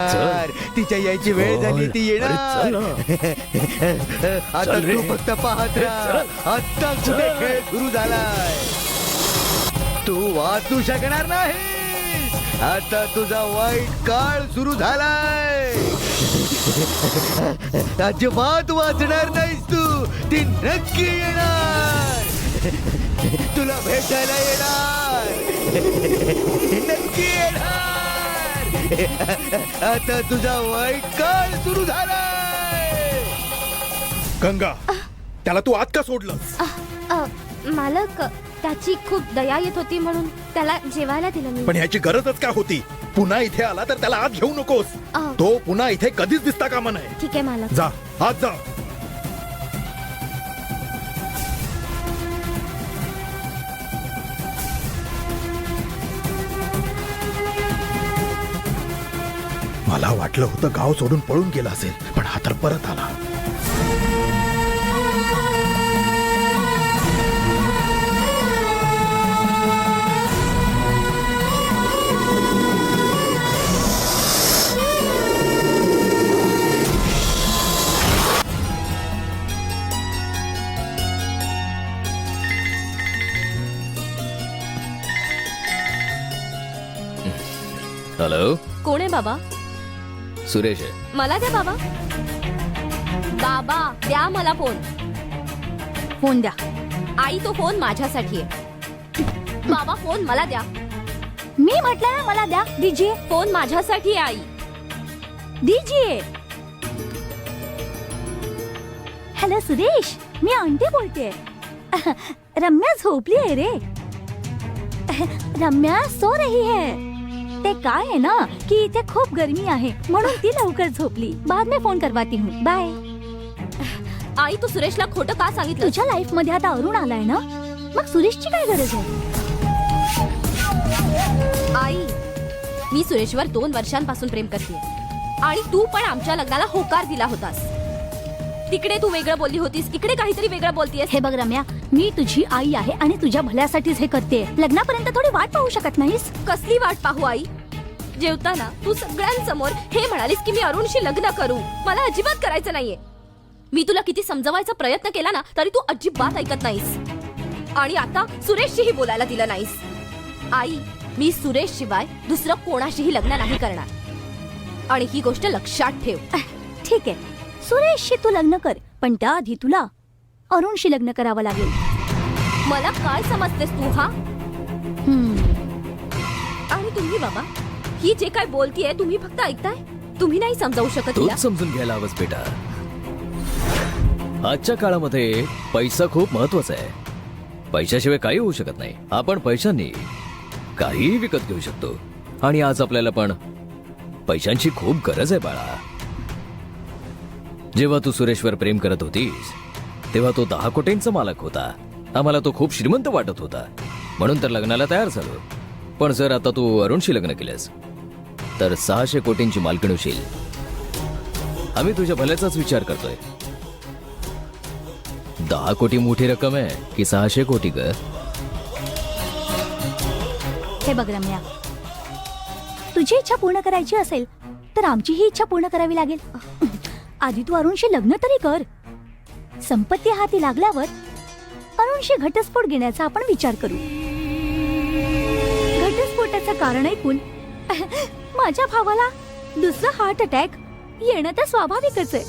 तिच्या यायची वेळ झाली, ती येणार. आता तू फक्त पाहत राहा. आता कुठे खेळ सुरू झालाय, तू वाचू शकणार नाही. आता तुझा वाईट काळ सुरू झालाय. अजिबात वाचणार नाहीस तू. ती नक्की येणार, तुला भेटायला येणार, नक्की येणार. आता तुझा वाईट काळ सुरू झालाय. गंगा, त्याला तू आत का सोडलंस? मालक, त्याची खूप दया येत होती म्हणून त्याला जेवायला दिलं मी. पण ह्याची गरजच काय होती? पुन्हा इथे आला तर त्याला आत घेऊ नकोस. तो पुन्हा इथे कधीच दिसता कामा नये. ठीक आहे मालक. जा, आत जा. मला वाटलं होतं गाव सोडून पळून गेला असेल, पण हा तर परत आला. हॅलो, कोण आहे बाबा? सुरेश आहे. मला द्या बाबा. बाबा द्या मला फोन. फोन द्या. आई, तो फोन माझ्यासाठी आहे. बाबा फोन मला द्या. मी म्हटलं ना मला द्या. दीजिए. फोन माझ्यासाठी आहे आई. दीजिए. हॅलो सुरेश, मी आंटी बोलते. रम्या झोपली आहे रे. रम्या सो रही है. ते काय आहे ना की इथे खूप गर्मी आहे म्हणून ती लवकर झोपली. बाद में फोन करवाती हूँ. बाय. आई, तू सुरेशला खोटं का सांगितलं? तुझ्या लाईफ मध्ये आता अरुण आलाय ना, मग सुरेशची काय गरज आहे? आई, मी सुरेशवर 2 वर्षांपासून प्रेम करते आणि तू पण आमच्या लग्नाला होकार दिला होतास. तिकडे तू वेगळं बोलली होतीस, इकडे काहीतरी वेगळं बोलतीयस. हे बघ रम्या, मी तुझी आई आहे आणि तुझ्या भल्यासाठीच हे करते. लग्नापर्यंत थोडी वाट पाहू शकत नाहीस? कसली वाट पाहू आई? जेवताना तू सगळ्यांसमोर हे म्हणालीस की मी अरुणशी लग्न करू. मला अजिबात करायचं नाहीये. मी तुला किती समजवायचा प्रयत्न केला ना, तरी तू अजिबात ऐकत नाहीस. आणि आता सुरेशशीही बोलायला दिलं नाहीस. आई, मी सुरेश शिवाय दुसरं कोणाशीही लग्न नाही करणार आणि ही गोष्ट लक्षात ठेव. ठीक आहे, सुरेशशी तू लग्न कर, पण त्याआधी तुला अरुणशी लग्न करावं लागेल. मला काय समजतेस तू? हा, आणि तुम्ही बाबा, ही जे काय बोलतीये तुम्ही फक्त ऐकताय, तुम्ही नाही समजावू शकत. तूच समजून घ्यायला हवंस बेटा. आजच्या काळामध्ये पैसा खूप महत्वाचा आहे. पैशाशिवाय काही होऊ शकत नाही. आपण पैशांनी काहीही विकत घेऊ शकतो आणि आज आपल्याला पण पैशांची खूप गरज आहे बाळा. जेव्हा तू सुरेशवर प्रेम करत होतीस तेव्हा तो 10 कोटींचा मालक होता. आम्हाला तो खूप श्रीमंत वाटत होता, म्हणून तर लग्नाला तयार झालो. पण जर आता तू अरुणशी लग्न केलंस तर 600 कोटींची मालकीण होशील. आम्ही तुझ्या भल्याचाच विचार करतोय. 10 कोटी मोठी रक्कम आहे की 600 कोटी ग? हे बघ रम्या, तुझी इच्छा पूर्ण करायची असेल तर आमची ही इच्छा पूर्ण करावी लागेल. आधी तू अरुणशी लग्न तरी कर. संपत्ती हाती लागल्यावर अरुणशी घटस्फोट घेण्याचा आपण विचार करू. घटस्फोटाचं कारण ऐकून माझ्या भावाला दुसरा हार्ट अटॅक येणं तर स्वाभाविकच आहे.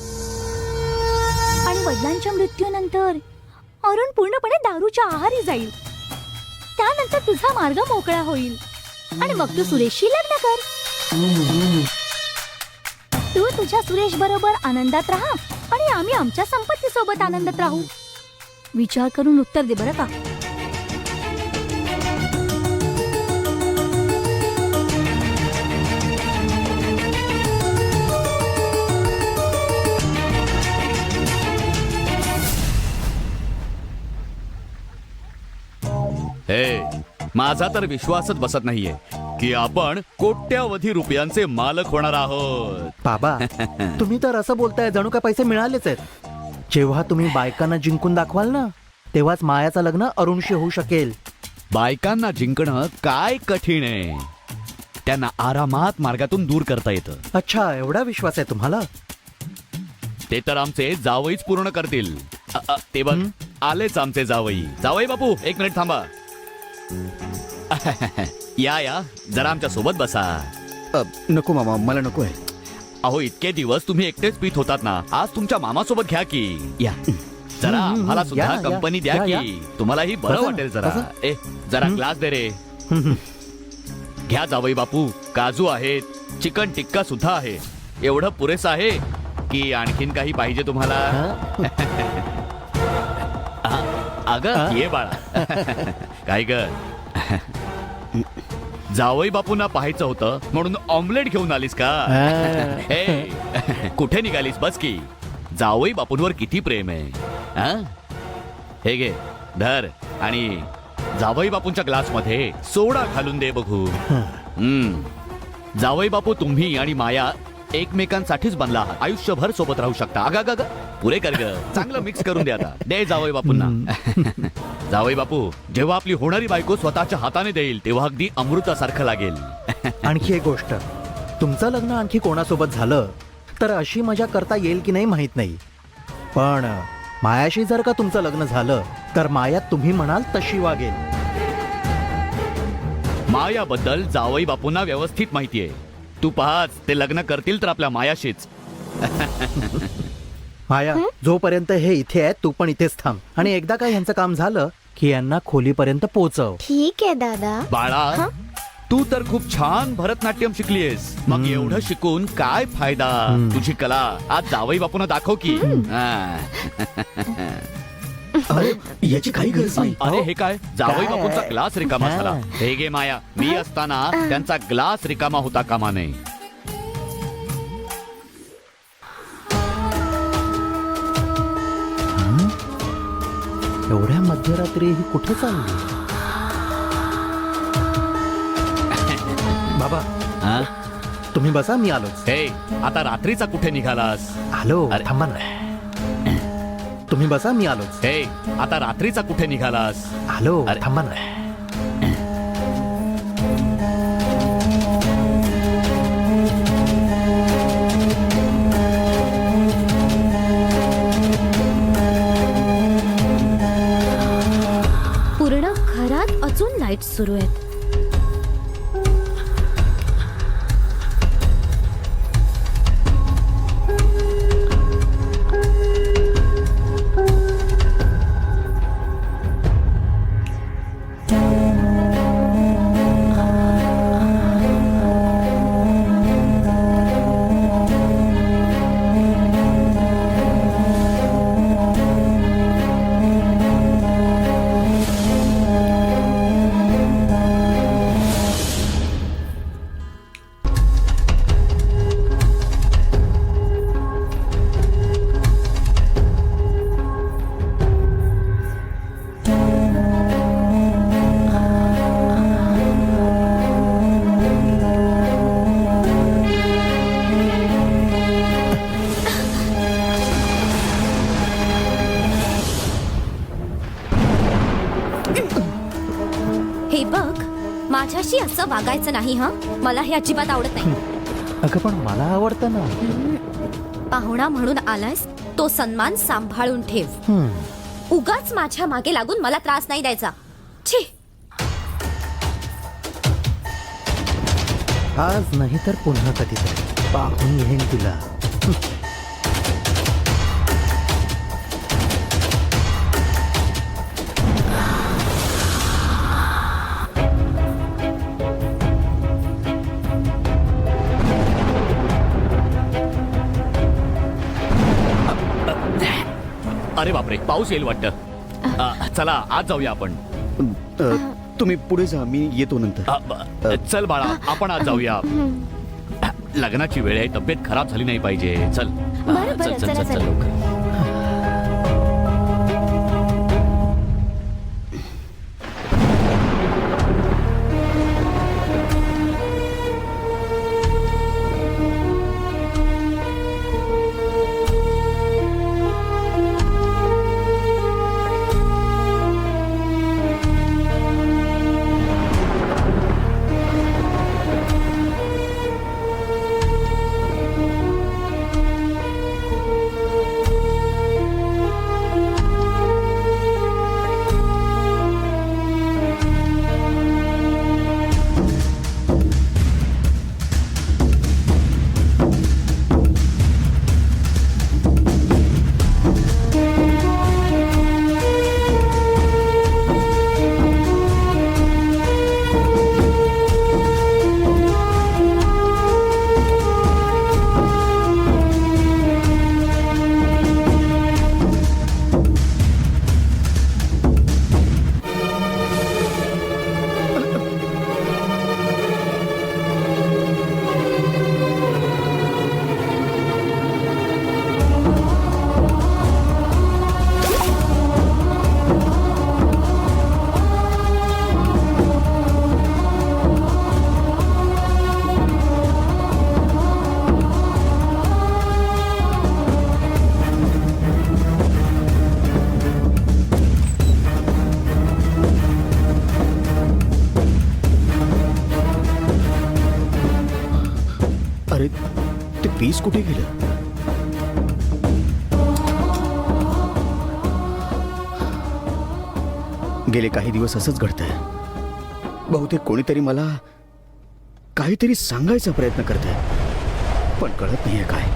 आणि वडिलांच्या मृत्यूनंतर अरुण पूर्णपणे दारूच्या आहारी जाईल. त्यानंतर तुझा मार्ग मोकळा होईल आणि मग तू सुरेशशी लग्न कर. तू तुझ्या सुरेश बरोबर आनंदात राहा आणि आम्ही आमच्या संपत्ती सोबत आनंदात राहू. विचार करून उत्तर दे बरं का. हे, माझा तर विश्वासच बसत नाहीये की आपण कोट्यावधी रुपयांचे मालक होणार आहोत. बाबा, तुम्ही तर असं बोलताय जणू काय पैसे मिळालेच आहेत. जेव्हा तुम्ही बायकांना जिंकून दाखवाल ना, तेव्हाच मायाचं लग्न अरुणशी होऊ शकेल. बायकांना जिंकणं काय कठीण आहे. त्यांना आरामात मार्गातून दूर करता येतं. अच्छा, एवढा विश्वास आहे तुम्हाला? ते तर आमचे जावईच पूर्ण करतील. ते बघ, आलेच आमचे जावई. जावई बापू, एक मिनिट थांबा. या जरा आमच्या सोबत बसा. नको मामा, मला नको आहे. अहो, इतके दिवस तुम्ही एकटेच पित होतात ना, आज तुमच्या मामासोबत घ्या की. या जरा आम्हाला सुद्धा या, कंपनी द्या या, की. तुम्हालाही बरं बसा ना, वाटेल जरा. बसा. जरा ग्लास दे रे. घ्या जावई बापू, काजू आहेत, चिकन टिक्का सुद्धा आहे. एवढं पुरेसं आहे की आणखीन काही पाहिजे तुम्हाला? अगं ये बाळा. काय ग, जावई बापूंना पाहायचं होतं म्हणून ऑमलेट घेऊन आलीस का? कुठे निघालीस? बस की. जावई बापूंवर किती प्रेम आहे. हे घे, धर. आणि जावई बापूंच्या ग्लास मध्ये सोडा घालून दे बघू. जावई बापू, तुम्ही आणि माया एकमेकांसाठीच बनला आहात. आयुष्यभर सोबत राहू शकता. अगा पुरे कर ग. चांगलं मिक्स करून दे आता. दे जावई बापूंना. जावई बापू, जेव्हा आपली होणारी बायको स्वतःच्या हाताने देईल तेव्हा अगदी अमृतासारखं लागेल. आणखी एक गोष्ट, तुमचं लग्न आणखी कोणासोबत झालं तर अशी मजा करता येईल की नाही माहित नाही, पण मायाशी जर का तुमचं लग्न झालं तर माया तुम्ही म्हणाल तशी वागेल. मायाबद्दल जावई बापूंना व्यवस्थित माहितीये. तू पाहाच, ते लग्न करतील तर आपल्या मायाशीच. माया, जोपर्यंत हे इथे आहे तू पण इथेच थांब. आणि एकदा का यांचं काम झालं की यांना खोलीपर्यंत पोहोचव. ठीक आहे दादा. बाळा, तू तर खूप छान भरतनाट्यम शिकलीयस. मग एवढं शिकून काय फायदा? तुझी कला आज जावई बापूंना दाखव की. अरे, याची काही गरज नाही. अरे हे काय, जावई काय? बापूंचा ग्लास रिकामा झाला. हे गे माया, मी असताना त्यांचा ग्लास रिकामा होता कामा नये. एवढ्या मध्यरात्री ही कुठे चालली? बाबा, तुम्ही बसा, मी आलोच. हे, आता रात्रीचा कुठे निघालास? आलो, अरे. थांबा ना. तुम्ही बसा, मी आलोच. हे, आता रात्रीचा कुठे निघालास? आलो, अरे. थांबा ना. पूर्ण घरात अजून लाईट सुरू आहेत. हे बघ, माझ्याशी असं वागायचं नाही. हा, मला हे अजिबात आवडत नाही. अगं पण मला आवडतं ना. पाहुणा म्हणून आलायस, तो सन्मान सांभाळून ठेव. उगाच माझ्या मागे लागून मला त्रास नाही द्यायचा. छी. आज नाही तर पुन्हा कधीतरी पाहून येईन तुला. अरे बापरे, पाऊस येईल वाटतं. चला आज जाऊया आपण. तुम्ही पुढे जा, मी येतो नंतर. चल बाळा, आपण आज जाऊया. लग्नाची वेळ आहे, तब्येत खराब झाली नाही पाहिजे. चल बरं, चल चल चला, चल चल चला. लवकर. ते पीस कुठे गेलं? गेले काही दिवस असंच घडतंय. बहुतेक कोणीतरी मला काहीतरी सांगायचा प्रयत्न करतंय, पण कळत नाहीये काय.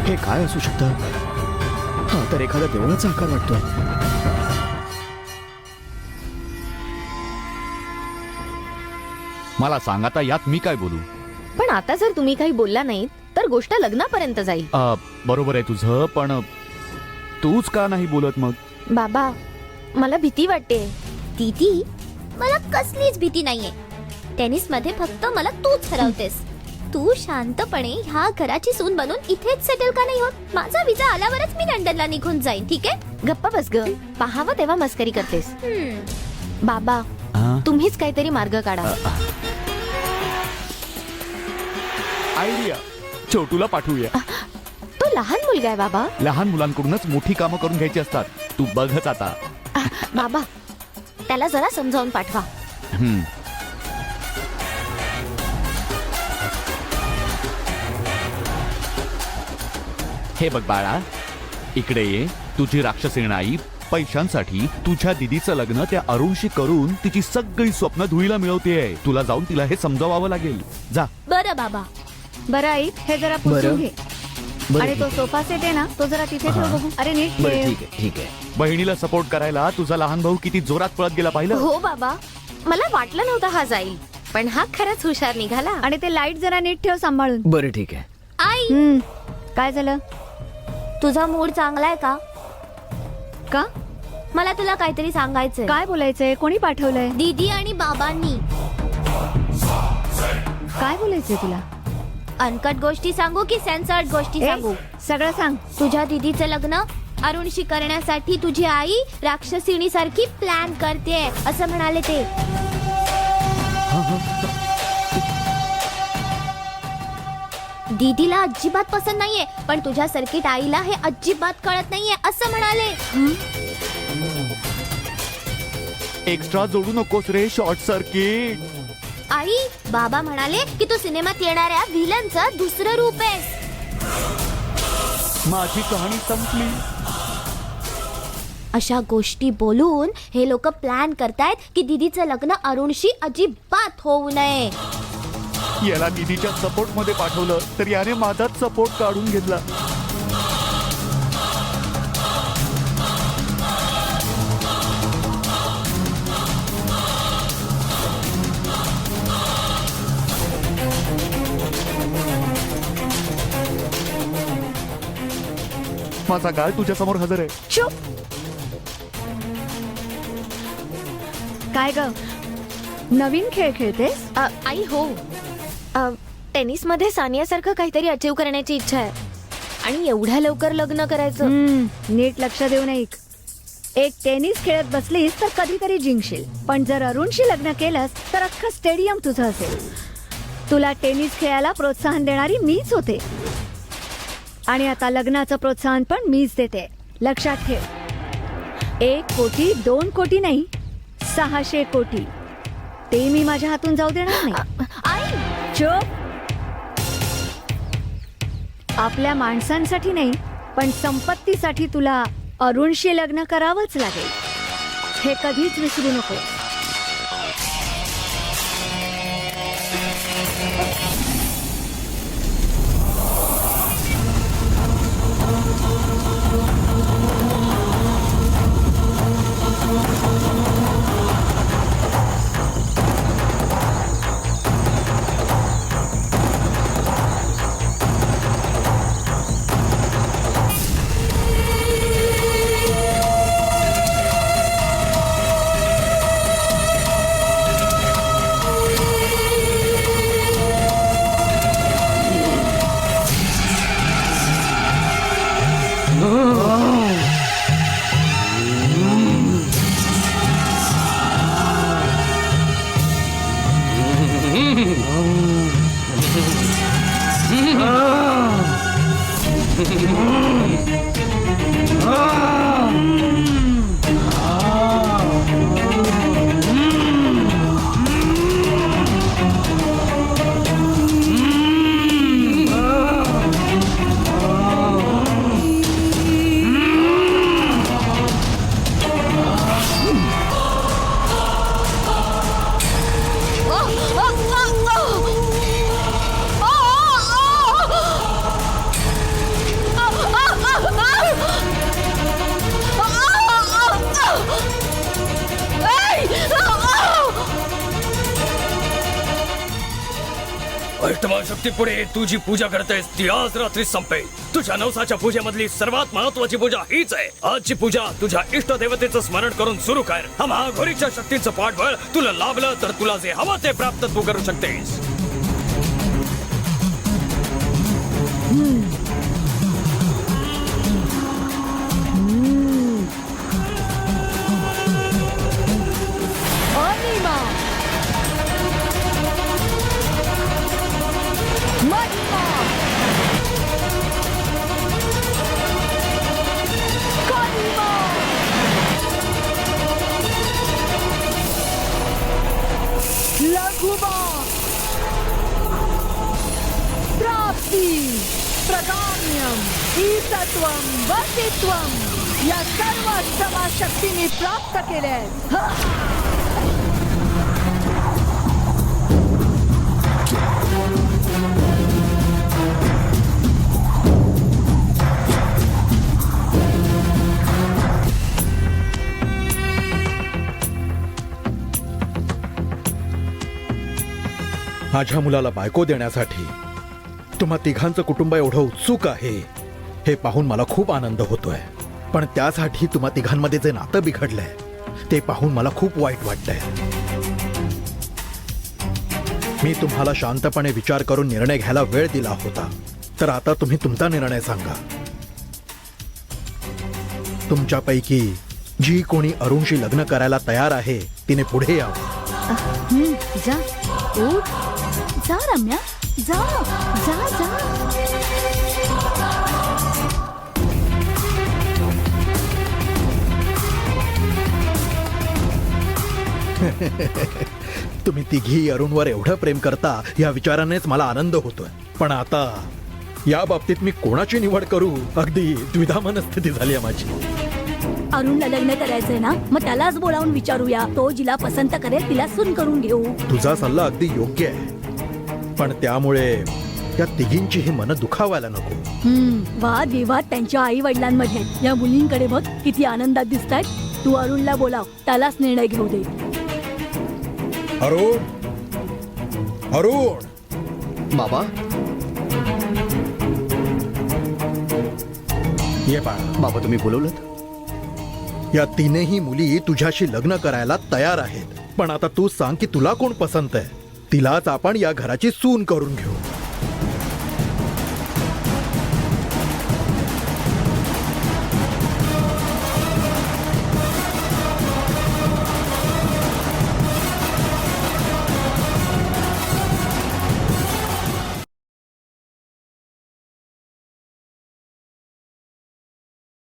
हे काय असू शकतं? हा तर एखादा देवळाचा आकार वाटतोय. मला सांग आता यात मी काय बोलू? पण आता जर तुम्ही काही बोलला नाही तर गोष्ट लग्नापर्यंत जाईल. बरोबर आहे तुझं, पण तूच का नाही बोलत मग? बाबा मला भीती वाटते. दीदी, मला कसलीच भीती नाहीये. टेनिस मध्ये फक्त मला तूच हरवतेस. तू शांतपणे ह्या घराची सून बनून इथेच सेटल का नाही होत? माझा विजा आल्यावरच मी लंडनला निघून जाईन, ठीक आहे? गप्प बस ग. पाहावं तेव्हा मस्करी करतेस. बाबा हा? तुम्हीच काहीतरी मार्ग काढा. आयडिया, छोटूला पाठवूया. तो लहान मुलगा आहे बाबा. लहान मुलांकडूनच मोठी कामं करून घ्यायची असतात. तू बघच आता. बाबा त्याला जरा समजावून पाठवा. हम्म. हे बघ बाळा, इकडे ये. तुझी राक्षसीण आई पैशांसाठी तुझ्या दिदीचं लग्न त्या अरुणशी करून तिची सगळी स्वप्न धुळीला मिळवतेय. तुला जाऊन तिला हे समजावावं लागेल. जा. बरं बाबा. बरं आई, हे जरा बरं. पुसून घे. बरं, आणि तो ठीक सोफा सेट आहे ना, तो जरा तिथे ठेव बघू. अरे नीट बरं, ठेव. ठीक आहे, ठीक आहे. बहिणीला सपोर्ट करायला तुझा लहान भाऊ किती जोरात पळत गेला पाहिलं? हो बाबा, मला वाटलं नव्हतं हा जाईल, पण हा खरंच हुशार निघाला. आणि ते लाईट जरा नीट ठेव सांभाळून. बरं, ठीक आहे. आई, काय झालं? तुझा मूड चांगला आहे का? का? मला तुला काहीतरी सांगायचंय. काय बोलायचंय? कोणी पाठवलंय? दीदी आणि बाबांनी. काय बोलायचंय तुला? अनकट गोष्टी सांगू की सेन्सर्ड गोष्टी ए, सांगू? सगळं सांग. तुझ्या दीदीचं लग्न अरुणशी करण्यासाठी तुझी आई राक्षसिणी सारखी प्लॅन करते असं म्हणाले ते. दीदीला अजिबात पसंत नाहीये, पण तुझ्या सर्किट आईला हे अजिबात कळत नाहीये असं म्हणाले. एक्स्ट्रा जोडू नकोस रे, शॉर्ट सर्किट. आई, बाबा म्हणाले की तू सिनेमात येणाऱ्या व्हिलनचं दुसरं रूप आहेस. माझी कहाणी संपली. अशा गोष्टी बोलून हे लोक प्लॅन करतायत की दीदीचं लग्न अरुणशी अजिबात होऊ नये. याला निधीच्या सपोर्ट मध्ये पाठवलं तर याने माझाच सपोर्ट काढून घेतला. माझा गाळ तुझ्या समोर हजर आहे. चुप. काय ग, नवीन खेळ खेळतेस? आई हो, टेनिस मध्ये सानियासारखं काहीतरी अचीव करण्याची इच्छा आहे आणि एवढ्या लवकर लग्न करायचं. नीट लक्ष देऊन ऐक. एक टेनिस खेळत बसलीस तर कधीतरी जिंकशील, पण जर अरुणशी लग्न केलंस तर अख्खं स्टेडियम तुझं असेल. तुला टेनिस खेळायला प्रोत्साहन देणारी मीच होते आणि आता लग्नाचं प्रोत्साहन पण मीच देते. लक्षात ठेव. 1 कोटी 2 कोटी नाही, 600 कोटी ते मी माझ्या हातून जाऊ देणार नाही. आई, चुप. आपल्या माणसांसाठी नाही, पण संपत्तीसाठी तुला अरुणशी लग्न करावंच लागेल. हे कधीच विसरू नको. अष्टमा शक्ती पुढे तू जी पूजा करतेस ती आज रात्री संपेल. तुझ्या नवसाच्या पूजेमधली सर्वात महत्वाची पूजा हीच आहे. आजची पूजा तुझ्या इष्ट देवतेचं स्मरण करून सुरू कर. हा महाघोरीच्या शक्तीचं पाठबळ तुला लाभलं तर तुला जे हवं ते प्राप्त तू करू शकतेस. अनिमा महिमा कलिमा लघुमा प्राप्ती प्रगाम्यम ईतत्वम वसित्वम या सर्व अष्टमा शक्ती मी प्राप्त केल्या. माझ्या मुलाला बायको देण्यासाठी तुम्हा तिघांचं कुटुंब एवढं उत्सुक आहे हे पाहून मला खूप आनंद होतोय. पण त्यासाठी तुम्हा तिघांमध्ये जे नातं बिघडलंय ते पाहून मला खूप वाईट वाटतंय. मी तुम्हाला शांतपणे विचार करून निर्णय घ्यायला वेळ दिला होता, तर आता तुम्ही तुमचा निर्णय सांगा. तुमच्यापैकी जी कोणी अरुणशी लग्न करायला तयार आहे तिने पुढे यावं. जा उठ. जा रम्या, जा जा जा. तुम्ही तिघी अरुणवर एवढं प्रेम करता या विचारानेच मला आनंद होतोय. पण आता या बाबतीत मी कोणाची निवड करू अगदी द्विधा मनस्थिती झाली आहे माझी. अरुणला लग्न करायचंय ना, मग त्यालाच बोलावून विचारूया. तो जिला पसंत करेल तिला सून करून घेऊ. तुझा सल्ला अगदी योग्य आहे, पण त्यामुळे त्या तिघींचीही मन दुखावायला नको. वाद विवाद त्यांच्या आई वडिलांमध्ये. या मुलींकडे बघ किती आनंदात दिसतायत. तू अरुणला बोलाव, त्यालाच निर्णय घेऊ दे. अरुण, अरुण. बाबा, ये बाळा. बाबा तुम्ही बोलवलं? या तीनही मुली तुझ्याशी लग्न करायला तयार आहेत, पण आता तू सांग की तुला कोण पसंत आहे. तिलाच आपण या घराची सून करून घेऊ.